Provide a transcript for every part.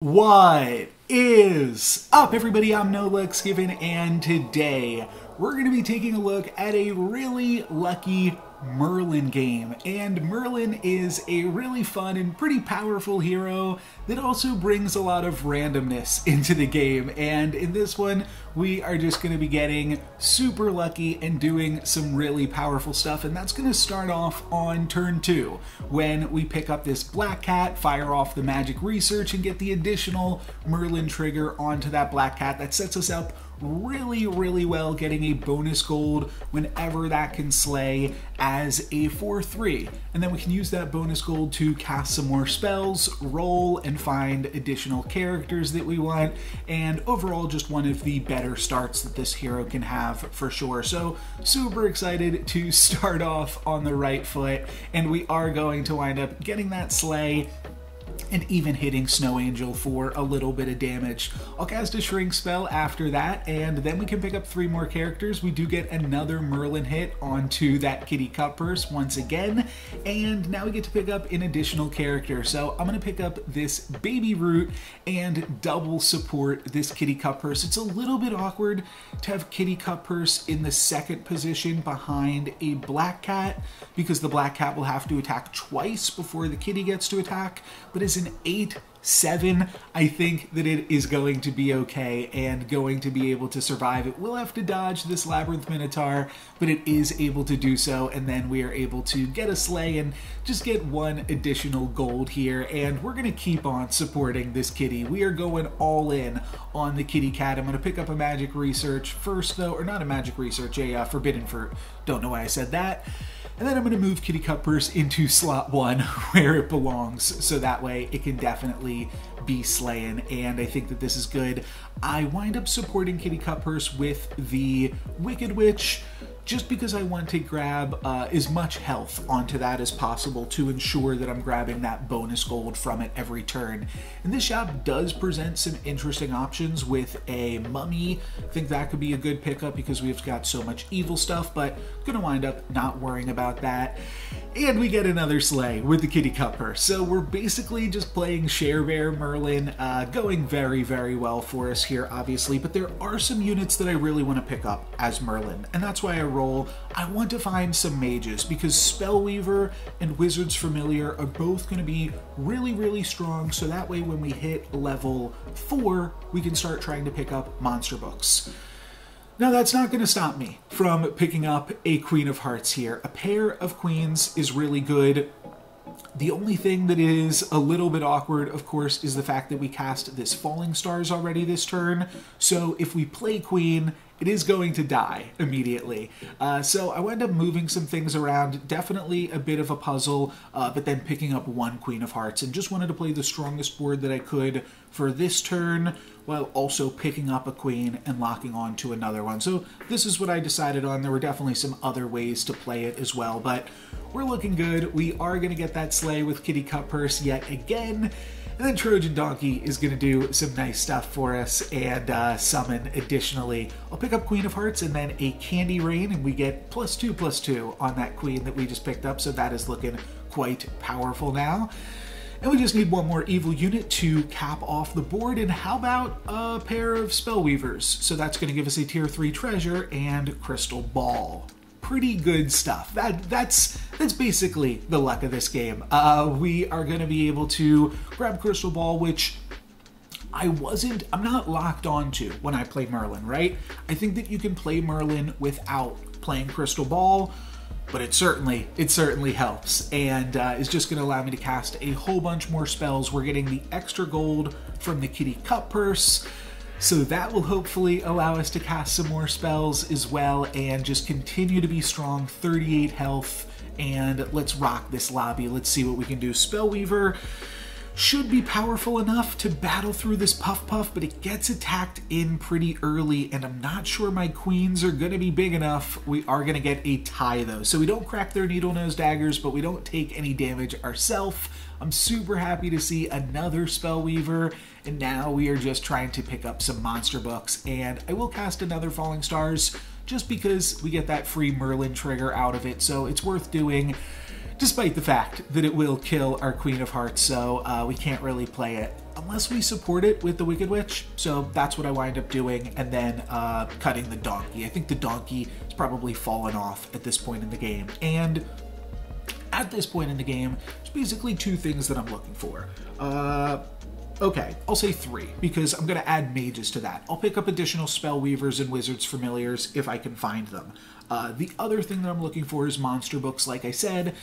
What is up, everybody? I'm NoLuxGiven, and today we're going to be taking a look at a really lucky Merlin game. And Merlin is a really fun and pretty powerful hero that also brings a lot of randomness into the game. And in this one, we are just going to be getting super lucky and doing some really powerful stuff. And that's going to start off on turn 2 when we pick up this Black Cat, fire off the magic research, and get the additional Merlin trigger onto that Black Cat. That sets us up really well, getting a bonus gold whenever that can slay as a 4/3, and then we can use that bonus gold to cast some more spells, roll, and find additional characters that we want, and overall just one of the better starts that this hero can have for sure. So super excited to start off on the right foot, and we are going to wind up getting that slay and even hitting Snow Angel for a little bit of damage. I'll cast a Shrink spell after that, and then we can pick up 3 more characters. We do get another Merlin hit onto that Kitty Cutpurse once again, and now we get to pick up an additional character. So I'm going to pick up this Baby Root and double support this Kitty Cutpurse. It's a little bit awkward to have Kitty Cutpurse in the second position behind a Black Cat, because the Black Cat will have to attack twice before the Kitty gets to attack, but as an 8/7, I think that it is going to be okay and going to be able to survive. It will have to dodge this Labyrinth Minotaur, but it is able to do so, and then we are able to get a slay and just get 1 additional gold here, and we're going to keep on supporting this kitty. We are going all in on the Kitty Cat. I'm going to pick up a Magic Research first, though, or not a Magic Research, a Forbidden Fruit. Don't know why I said that. And then I'm going to move Kitty Cutpurse into slot 1 where it belongs, so that way it can definitely be slain, and I think that this is good. I wind up supporting Kitty Cutpurse with the Wicked Witch, just because I want to grab as much health onto that as possible to ensure that I'm grabbing that bonus gold from it every turn. And this shop does present some interesting options with a Mummy. I think that could be a good pickup because we've got so much evil stuff, but gonna wind up not worrying about that. And we get another slay with the Kitty Cutpurse. So we're basically just playing Share Bear Merlin, going very well for us here, obviously, but there are some units that I really want to pick up as Merlin, and that's why I want to find some mages, because Spellweaver and Wizard's Familiar are both going to be really strong, so that way when we hit level 4, we can start trying to pick up monster books. Now that's not going to stop me from picking up a Queen of Hearts here. A pair of queens is really good. The only thing that is a little bit awkward, of course, is the fact that we cast this Falling Stars already this turn, so if we play Queen, it is going to die immediately. So I wound up moving some things around, definitely a bit of a puzzle, but then picking up 1 Queen of Hearts, and just wanted to play the strongest board that I could for this turn, while also picking up a queen and locking on to another one. So this is what I decided on. There were definitely some other ways to play it as well, but we're looking good. We are going to get that slay with Kitty Cutpurse yet again. And then Trojan Donkey is going to do some nice stuff for us and summon additionally. I'll pick up Queen of Hearts and then a Candy Rain, and we get +2/+2 on that queen that we just picked up, so that is looking quite powerful now. And we just need 1 more evil unit to cap off the board, and how about a pair of Spellweavers? So that's going to give us a tier 3 treasure and Crystal Ball. Pretty good stuff. That's basically the luck of this game. We are going to be able to grab Crystal Ball, which I'm not locked onto when I play Merlin, right? I think that you can play Merlin without playing Crystal Ball, but it certainly helps, and is just going to allow me to cast a whole bunch more spells. We're getting the extra gold from the Kitty Cutpurse, so that will hopefully allow us to cast some more spells as well and just continue to be strong. 38 health, and let's rock this lobby. Let's see what we can do. Spellweaver should be powerful enough to battle through this Puff, but it gets attacked in pretty early, and I'm not sure my queens are going to be big enough. We are going to get a tie, though. So we don't crack their needle nose daggers, but we don't take any damage ourselves. I'm super happy to see another Spellweaver, and now we are just trying to pick up some monster books, and I will cast another Falling Stars just because we get that free Merlin trigger out of it, so it's worth doing. despite the fact that it will kill our Queen of Hearts, so we can't really play it unless we support it with the Wicked Witch. So that's what I wind up doing, and then cutting the donkey. I think the donkey has probably fallen off at this point in the game. And at this point in the game, there's basically two things that I'm looking for. Okay, I'll say three, because I'm going to add mages to that. I'll pick up additional spell weavers and wizards familiars if I can find them. The other thing that I'm looking for is monster books, like I said.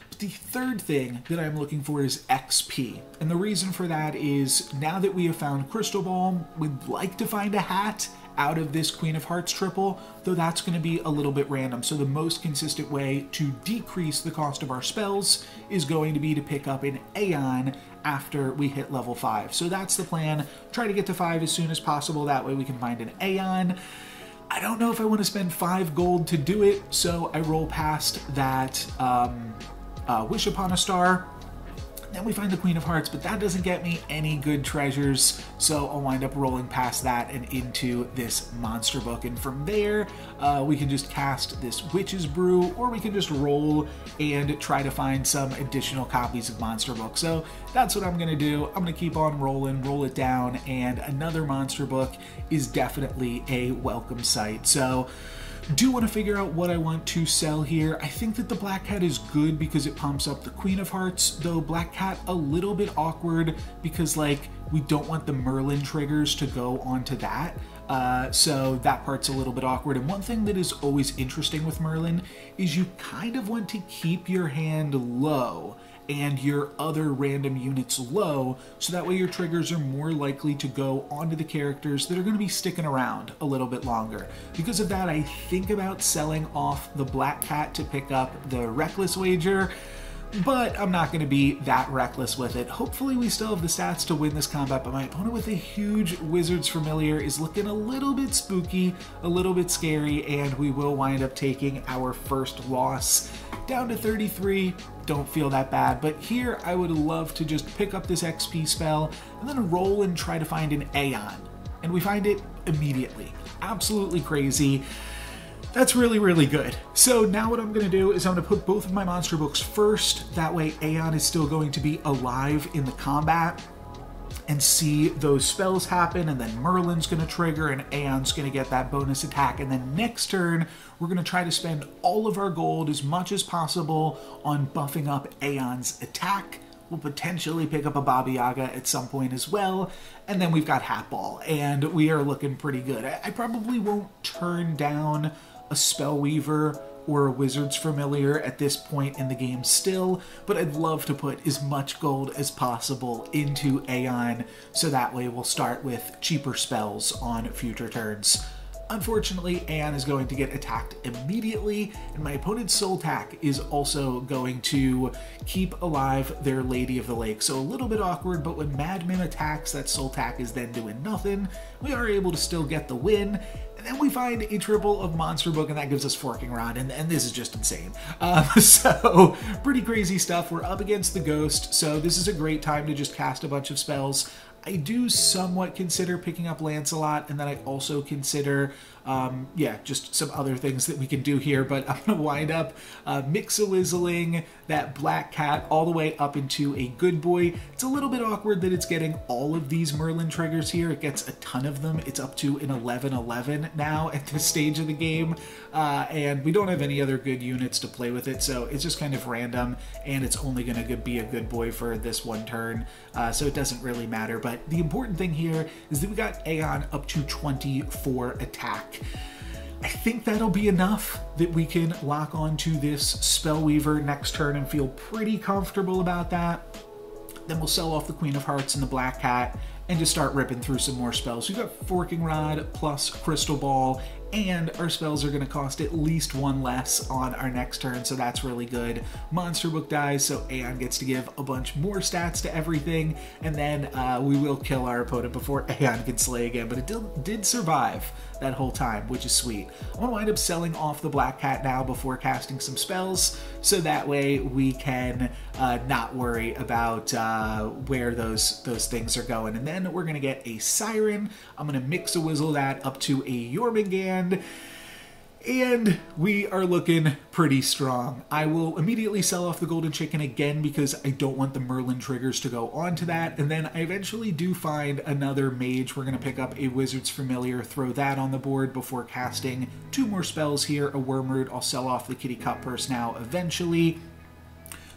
But the third thing that I'm looking for is XP. And the reason for that is, now that we have found Crystal Ball, we'd like to find a hat out of this Queen of Hearts triple, though that's going to be a little bit random. So the most consistent way to decrease the cost of our spells is going to be to pick up an Aeon after we hit level 5. So that's the plan. Try to get to 5 as soon as possible. That way we can find an Aeon. I don't know if I want to spend 5 gold to do it, so I roll past that Wish Upon a Star. Then we find the Queen of Hearts, but that doesn't get me any good treasures, so I'll wind up rolling past that and into this monster book. And from there, we can just cast this Witch's Brew, or we can just roll and try to find some additional copies of monster book. So that's what I'm going to do. I'm going to keep on rolling, roll it down, and another monster book is definitely a welcome sight. So do want to figure out what I want to sell here. I think that the Black Cat is good because it pumps up the Queen of Hearts, though Black Cat a little bit awkward because, like, we don't want the Merlin triggers to go onto that. So that part's a little bit awkward. And one thing that is always interesting with Merlin is you kind of want to keep your hand low and your other random units low, so that way your triggers are more likely to go onto the characters that are going to be sticking around a little bit longer. Because of that, I think about selling off the Black Cat to pick up the Reckless Wager, but I'm not going to be that reckless with it. Hopefully we still have the stats to win this combat, but my opponent with a huge Wizard's Familiar is looking a little bit spooky, a little bit scary, and we will wind up taking our first loss. Down to 33, don't feel that bad, but here I would love to just pick up this XP spell and then roll and try to find an Aeon. And we find it immediately. Absolutely crazy. That's really, really good. So now what I'm going to do is I'm going to put both of my monster books first. That way Aeon is still going to be alive in the combat and see those spells happen, and then Merlin's going to trigger and Aeon's going to get that bonus attack. And then next turn, we're going to try to spend all of our gold as much as possible on buffing up Aeon's attack. We'll potentially pick up a Baba Yaga at some point as well. And then we've got Hat Ball, and we are looking pretty good. I probably won't turn down a Spellweaver or a Wizard's Familiar at this point in the game still, but I'd love to put as much gold as possible into Aeon, so that way we'll start with cheaper spells on future turns. Unfortunately, Aeon is going to get attacked immediately, and my opponent's Soltak is also going to keep alive their Lady of the Lake. So a little bit awkward, but when Madman attacks, that Soltak is then doing nothing. We are able to still get the win, and then we find a triple of Monster Book, and that gives us Forking Rod, and this is just insane. So, pretty crazy stuff. We're up against the Ghost, so this is a great time to just cast a bunch of spells. I do somewhat consider picking up Lancelot, and then I also consider, just some other things that we can do here, but I'm going to wind up Mix-a-Wizzling that Black Cat all the way up into a Good Boy. It's a little bit awkward that it's getting all of these Merlin triggers here. It gets a ton of them. It's up to an 11-11 now at this stage of the game, and we don't have any other good units to play with it, so it's just kind of random, and it's only going to be a Good Boy for this one turn, so it doesn't really matter. But the important thing here is that we got Aeon up to 24 attack. I think that'll be enough that we can lock onto this Spellweaver next turn and feel pretty comfortable about that. Then we'll sell off the Queen of Hearts and the Black Cat and just start ripping through some more spells. We've got Forking Rod plus Crystal Ball, and our spells are going to cost at least one less on our next turn, so that's really good. Monster Book dies, so Aeon gets to give a bunch more stats to everything, and then we will kill our opponent before Aeon can slay again, but it did survive that whole time, which is sweet. I'm going to wind up selling off the Black Cat now before casting some spells, so that way we can not worry about where those things are going. And then we're going to get a Siren. I'm going to Mix-a-Wizzle that up to a Jormungand. And we are looking pretty strong. I will immediately sell off the Golden Chicken again because I don't want the Merlin triggers to go onto that. And then I eventually do find another mage. We're going to pick up a Wizard's Familiar, throw that on the board before casting 2 more spells here. A Wormroot. I'll sell off the Kitty Cutpurse now eventually.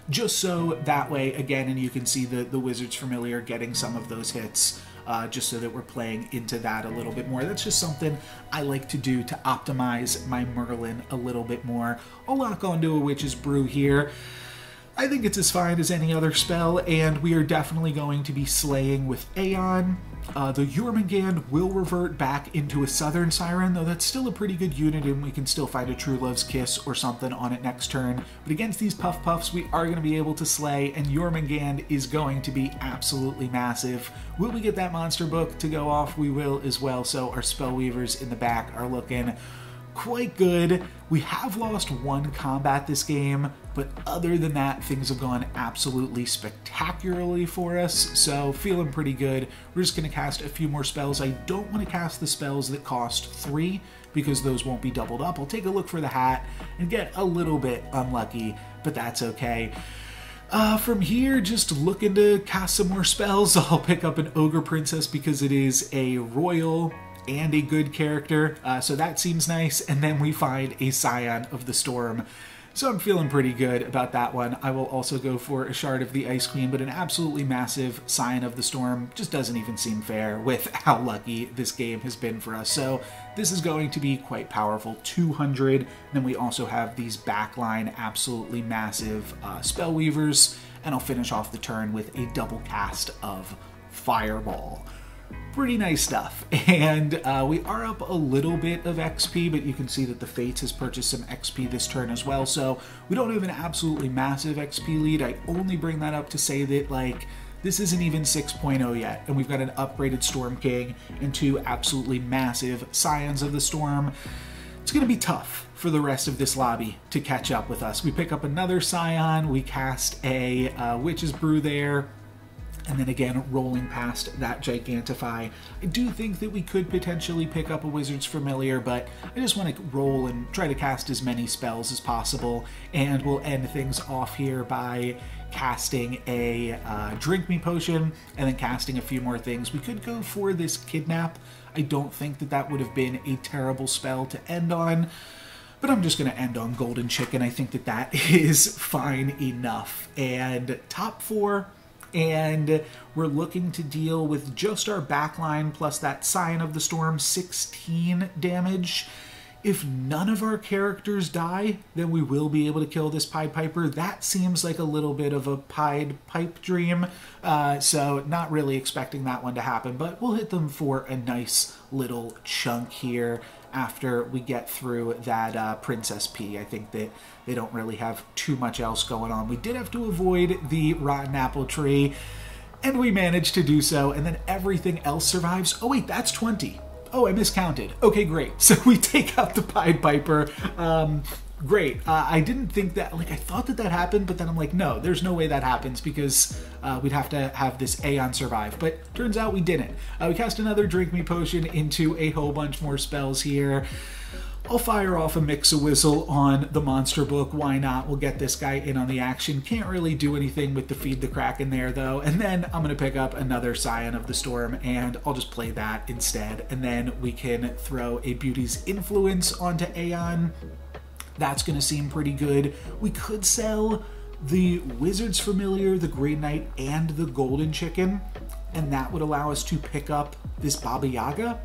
Just so that way, again, and you can see the Wizard's Familiar getting some of those hits. Just so that we're playing into that a little bit more. That's just something I like to do to optimize my Merlin a little bit more. I'll lock onto a Witch's Brew here. I think it's as fine as any other spell, and we are definitely going to be slaying with Aeon. The Jormungand will revert back into a Southern Siren, though that's still a pretty good unit, and we can still find a True Love's Kiss or something on it next turn. But against these Puff Puffs, we are going to be able to slay, and Jormungand is going to be absolutely massive. Will we get that monster book to go off? We will as well, so our Spellweavers in the back are looking quite good. We have lost 1 combat this game, but other than that, things have gone absolutely spectacularly for us, so feeling pretty good. We're just going to cast a few more spells. I don't want to cast the spells that cost 3, because those won't be doubled up. I'll take a look for the hat and get a little bit unlucky, but that's okay. From here, just looking to cast some more spells. I'll pick up an Ogre Princess because it is a royal and a good character, so that seems nice. And then we find a Scion of the Storm, so I'm feeling pretty good about that one. I will also go for a Shard of the Ice Queen, but an absolutely massive Scion of the Storm just doesn't even seem fair with how lucky this game has been for us. So this is going to be quite powerful. 200, and then we also have these backline absolutely massive Spellweavers, and I'll finish off the turn with a double cast of Fireball. Pretty nice stuff, and we are up a little bit of XP, but you can see that the Fates has purchased some XP this turn as well, so we don't have an absolutely massive XP lead. I only bring that up to say that, like, this isn't even 6.0 yet, and we've got an upgraded Storm King and 2 absolutely massive Scions of the Storm. It's going to be tough for the rest of this lobby to catch up with us. We pick up another Scion, we cast a Witch's Brew there, and then again, rolling past that Gigantify. I do think that we could potentially pick up a Wizard's Familiar, but I just want to roll and try to cast as many spells as possible, and we'll end things off here by casting a Drink Me Potion, and then casting a few more things. We could go for this Kidnap. I don't think that that would have been a terrible spell to end on, but I'm just going to end on Golden Chicken. I think that that is fine enough. And top 4, and we're looking to deal with just our backline plus that Scion of the Storm, 16 damage. If none of our characters die, then we will be able to kill this Pied Piper. That seems like a little bit of a Pied Pipe dream, so not really expecting that one to happen, but we'll hit them for a nice little chunk here after we get through that Princess P. I think that they don't really have too much else going on. We did have to avoid the Rotten Apple Tree, and we managed to do so, and then everything else survives. Oh wait, that's 20. Oh, I miscounted. Okay, great. So we take out the Pied Piper. Great. I didn't think that, like, I thought that that happened, but then I'm like, no, there's no way that happens because we'd have to have this Aeon survive. But turns out we didn't. We cast another Drink Me Potion into a whole bunch more spells here. I'll fire off a Mix-a-Whistle on the Monster Book. Why not? We'll get this guy in on the action. Can't really do anything with the Feed the Kraken there, though. And then I'm going to pick up another Scion of the Storm, and I'll just play that instead. And then we can throw a Beauty's Influence onto Aeon. That's going to seem pretty good. We could sell the Wizard's Familiar, the Grey Knight, and the Golden Chicken, and that would allow us to pick up this Baba Yaga.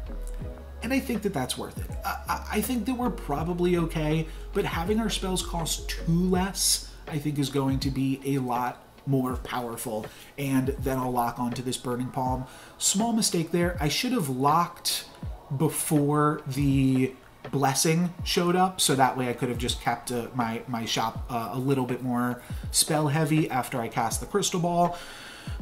And I think that that's worth it. I think that we're probably okay, but having our spells cost 2 less, I think is going to be a lot more powerful. And then I'll lock onto this Burning Palm. Small mistake there. I should have locked before the Blessing showed up, so that way I could have just kept my shop a little bit more spell heavy after I cast the Crystal Ball.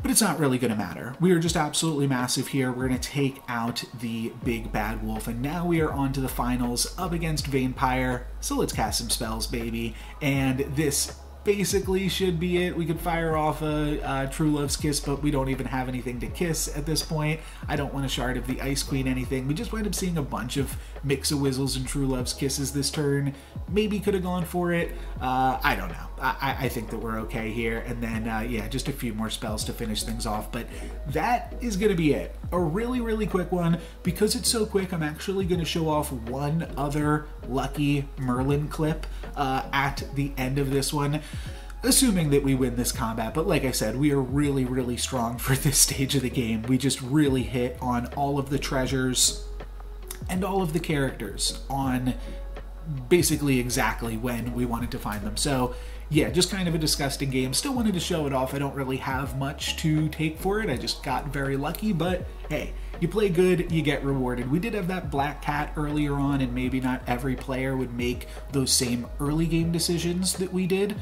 But it's not really going to matter. We are just absolutely massive here. We're going to take out the big bad wolf, and now we are on to the finals up against Vampire. So let's cast some spells, baby. And this basically should be it. We could fire off a True Love's Kiss, but we don't even have anything to kiss at this point. I don't want a Shard of the Ice Queen, anything. We just wind up seeing a bunch of Mix-a-Wizzles and True Love's Kisses this turn. Maybe could have gone for it. I don't know. I think that we're okay here. And then, yeah, just a few more spells to finish things off. But that is going to be it. A really, really quick one. Because it's so quick, I'm actually going to show off one other lucky Merlin clip at the end of this one, assuming that we win this combat. But like I said, we are really, really strong for this stage of the game. We just really hit on all of the treasures and all of the characters on basically exactly when we wanted to find them. So yeah, just kind of a disgusting game. Still wanted to show it off. I don't really have much to take for it. I just got very lucky, but hey, you play good, you get rewarded. We did have that black cat earlier on, and maybe not every player would make those same early game decisions that we did.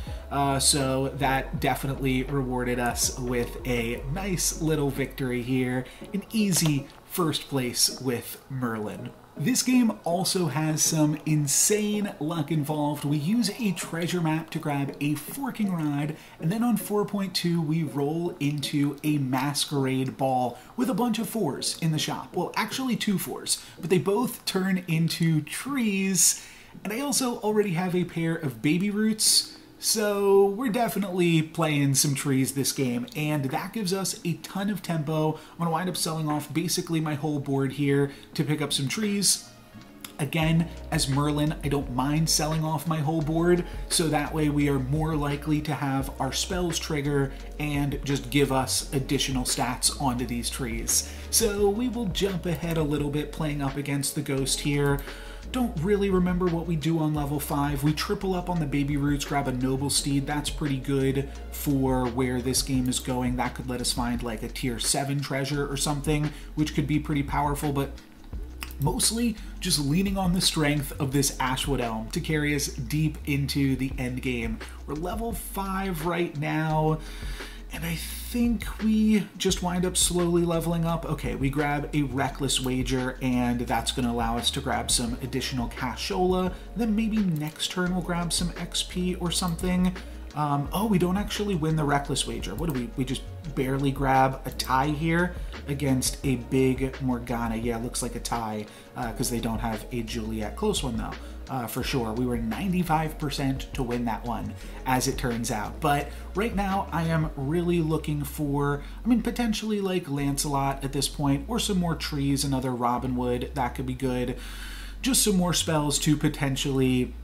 So that definitely rewarded us with a nice little victory here. An easy first place with Merlin. This game also has some insane luck involved. We use a treasure map to grab a forking rod, and then on 4.2 we roll into a masquerade ball with a bunch of 4s in the shop. Well, actually 2 4s, but they both turn into trees, and I also already have a pair of baby roots. So we're definitely playing some trees this game, and that gives us a ton of tempo. I'm going to wind up selling off basically my whole board here to pick up some trees. Again, as Merlin, I don't mind selling off my whole board, so that way we are more likely to have our spells trigger and just give us additional stats onto these trees. So we will jump ahead a little bit playing up against the Ghost here. Don't really remember what we do on level 5. We triple up on the baby roots, grab a noble steed. That's pretty good for where this game is going. That could let us find like a tier 7 treasure or something, which could be pretty powerful, but mostly just leaning on the strength of this Ashwood Elm to carry us deep into the end game. We're level 5 right now, and I think we just wind up slowly leveling up. Okay, we grab a Reckless Wager, and that's going to allow us to grab some additional Cashola. Then maybe next turn we'll grab some XP or something. Oh, we don't actually win the Reckless Wager. What do we just barely grab a tie here against a big Morgana. Yeah, looks like a tie because they don't have a Juliet. Close one though, for sure. We were 95% to win that one, as it turns out. But right now I am really looking for, I mean, potentially like Lancelot at this point, or some more trees, another Robin Wood. That could be good. Just some more spells to potentially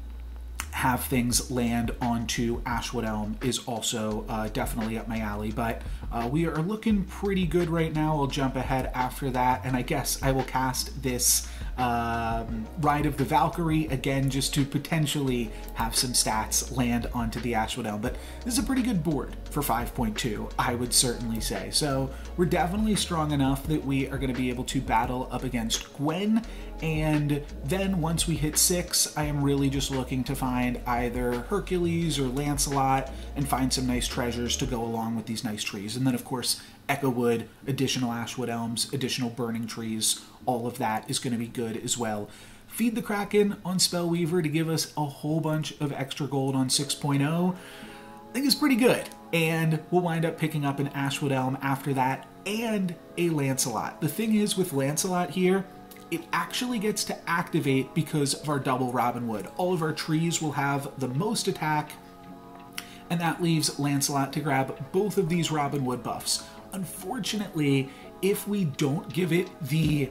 have things land onto Ashwood Elm is also definitely up my alley, but we are looking pretty good right now. I'll jump ahead after that, and I guess I will cast this Ride of the Valkyrie again, just to potentially have some stats land onto the Ashwood Elm. But this is a pretty good board for 5.2, I would certainly say. So we're definitely strong enough that we are going to be able to battle up against Gwen, and then once we hit 6, I am really just looking to find either Hercules or Lancelot and find some nice treasures to go along with these nice trees. And then of course Echo Wood, additional Ashwood Elms, additional burning trees, all of that is going to be good as well. Feed the Kraken on Spellweaver to give us a whole bunch of extra gold on 6.0. I think is pretty good. And we'll wind up picking up an Ashwood Elm after that and a Lancelot. The thing is with Lancelot here, it actually gets to activate because of our double Robin Wood. All of our trees will have the most attack, and that leaves Lancelot to grab both of these Robin Wood buffs. Unfortunately, if we don't give it the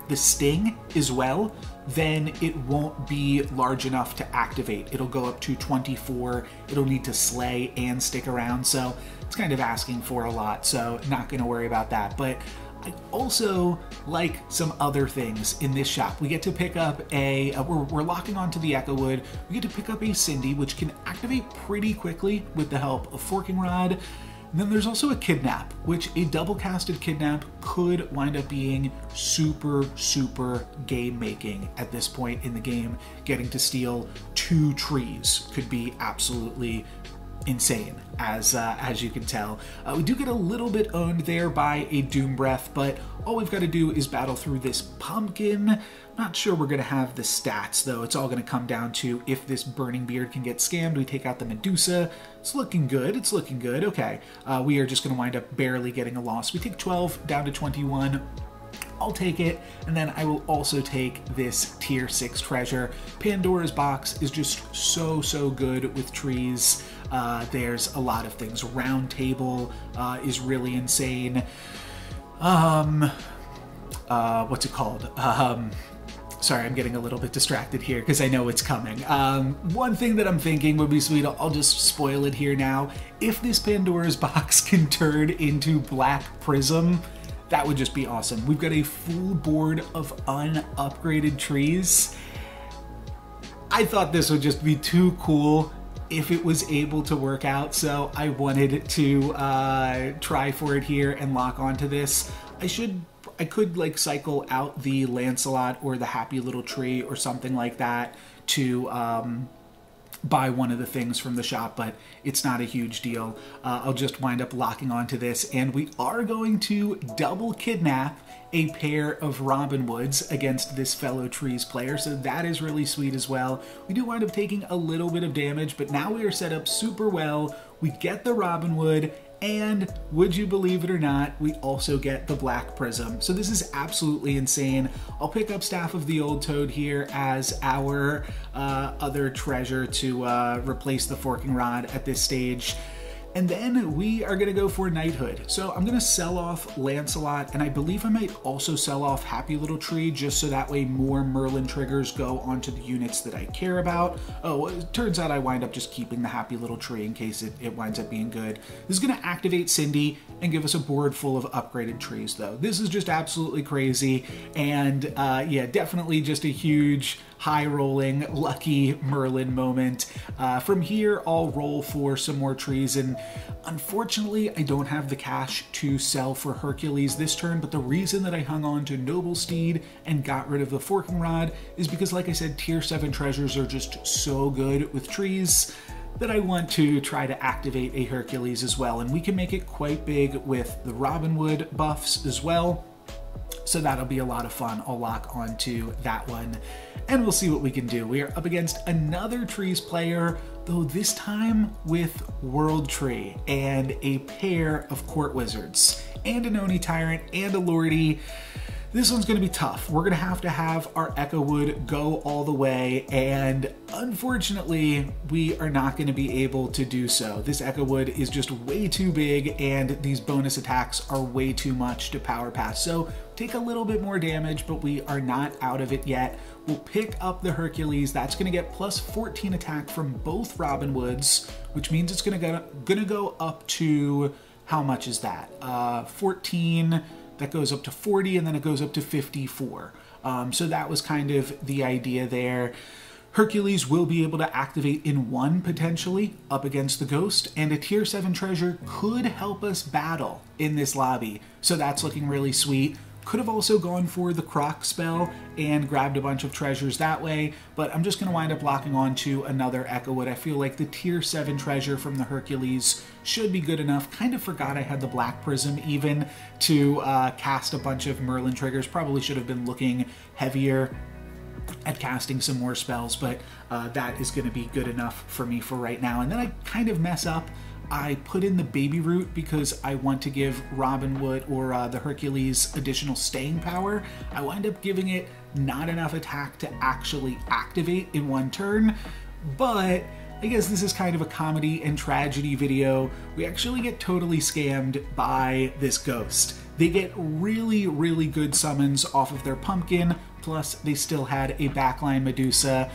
the sting as well, then it won't be large enough to activate. It'll go up to 24. It'll need to slay and stick around, so it's kind of asking for a lot, so not going to worry about that. But I also like some other things in this shop. We get to pick up we're locking onto the Echo Wood. We get to pick up a Cindy, which can activate pretty quickly with the help of Forking Rod. And then there's also a Kidnap, which a double-casted Kidnap could wind up being super, super game-making at this point in the game. Getting to steal 2 trees could be absolutely insane, as you can tell. We do get a little bit owned there by a Doom Breath, but all we've got to do is battle through this pumpkin. Not sure we're going to have the stats, though. It's all going to come down to if this Burning Beard can get scammed. We take out the Medusa. It's looking good. It's looking good. Okay. We are just going to wind up barely getting a loss. We take 12 down to 21. I'll take it, and then I will also take this tier 6 treasure. Pandora's Box is just so good with trees. There's a lot of things. Round Table is really insane. What's it called? Sorry, I'm getting a little bit distracted here because I know it's coming. One thing that I'm thinking would be sweet, I'll just spoil it here now. If this Pandora's Box can turn into Black Prism, that would just be awesome. We've got a full board of unupgraded trees. I thought this would just be too cool if it was able to work out, so I wanted to try for it here and lock onto this. I could like cycle out the Lancelot or the Happy Little Tree or something like that to buy one of the things from the shop, but it's not a huge deal. I'll just wind up locking onto this, and we are going to double kidnap a pair of Robin Hoods against this fellow trees player, so that is really sweet as well. We do wind up taking a little bit of damage, but now we are set up super well. We get the Robin Hood, and would you believe it or not, we also get the Black Prism. So this is absolutely insane. I'll pick up Staff of the Old Toad here as our other treasure to replace the Forking Rod at this stage. And then we are gonna go for Knighthood. So I'm gonna sell off Lancelot, and I believe I might also sell off Happy Little Tree, just so that way more Merlin triggers go onto the units that I care about. Oh, it turns out I wind up just keeping the Happy Little Tree in case it winds up being good. This is gonna activate Cindy and give us a board full of upgraded trees, though. This is just absolutely crazy, and yeah, definitely just a huge high-rolling, lucky Merlin moment. From here, I'll roll for some more trees, and unfortunately, I don't have the cash to sell for Hercules this turn, but the reason that I hung on to Noble Steed and got rid of the Forking Rod is because, like I said, tier 7 treasures are just so good with trees that I want to try to activate a Hercules as well, and we can make it quite big with the Robin Hood buffs as well. So that'll be a lot of fun. I'll lock onto that one, and we'll see what we can do. We are up against another trees player, though this time with World Tree and a pair of Court Wizards and an Oni Tyrant and a Lordy. This one's going to be tough. We're going to have our Echo Wood go all the way, and unfortunately, we are not going to be able to do so. This Echo Wood is just way too big, and these bonus attacks are way too much to power pass. So take a little bit more damage, but we are not out of it yet. We'll pick up the Hercules. That's going to get plus 14 attack from both Robin Hoods, which means it's going to go up to, how much is that? 14. That goes up to 40, and then it goes up to 54. So that was kind of the idea there. Hercules will be able to activate in one, potentially, up against the Ghost, and a tier 7 treasure could help us battle in this lobby. So that's looking really sweet. Could have also gone for the Croc spell and grabbed a bunch of treasures that way, but I'm just going to wind up locking on to another Echo Wood. I feel like the tier 7 treasure from the Hercules should be good enough. Kind of forgot I had the Black Prism even to cast a bunch of Merlin triggers. Probably should have been looking heavier at casting some more spells, but that is going to be good enough for me for right now. And then I kind of mess up. I put in the Baby Root because I want to give Robin Hood or the Hercules additional staying power. I wind up giving it not enough attack to actually activate in one turn, but I guess this is kind of a comedy and tragedy video. We actually get totally scammed by this Ghost. They get really good summons off of their pumpkin, plus they still had a backline Medusa,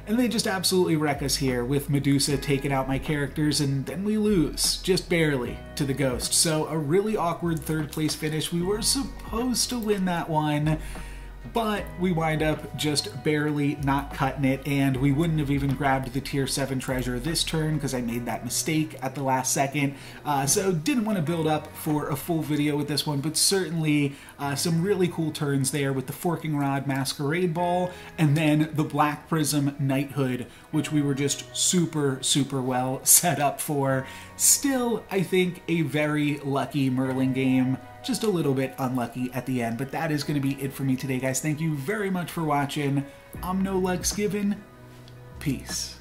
and they just absolutely wreck us here with Medusa taking out my characters, and then we lose, just barely, to the Ghost. So a really awkward third place finish. We were supposed to win that one, but we wind up just barely not cutting it, and we wouldn't have even grabbed the tier 7 treasure this turn because I made that mistake at the last second. So didn't want to build up for a full video with this one, but certainly some really cool turns there with the Forking Rod Masquerade Ball and then the Black Prism Knighthood, which we were just super well set up for. Still, I think a very lucky Merlin game. Just a little bit unlucky at the end, but that is going to be it for me today, guys. Thank you very much for watching. I'm No Luxx Given. Peace.